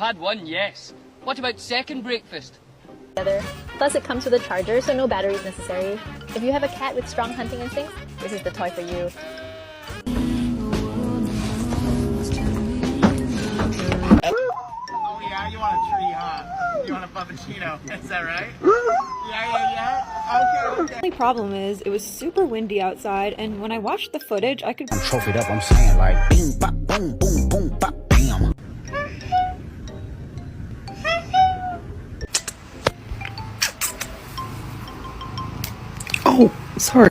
had one, yes. What about second breakfast? Plus it comes with a charger, so no batteries necessary. If you have a cat with strong hunting instincts, this is the toy for you. Oh yeah, you want a tree, huh? You want a puppuccino, is that right? Yeah. Okay. The only problem is it was super windy outside, and when I watched the footage, I could. I'm trophied up, I'm saying like bing, bop, boom, boom, boom, bop, bam. Oh, sorry.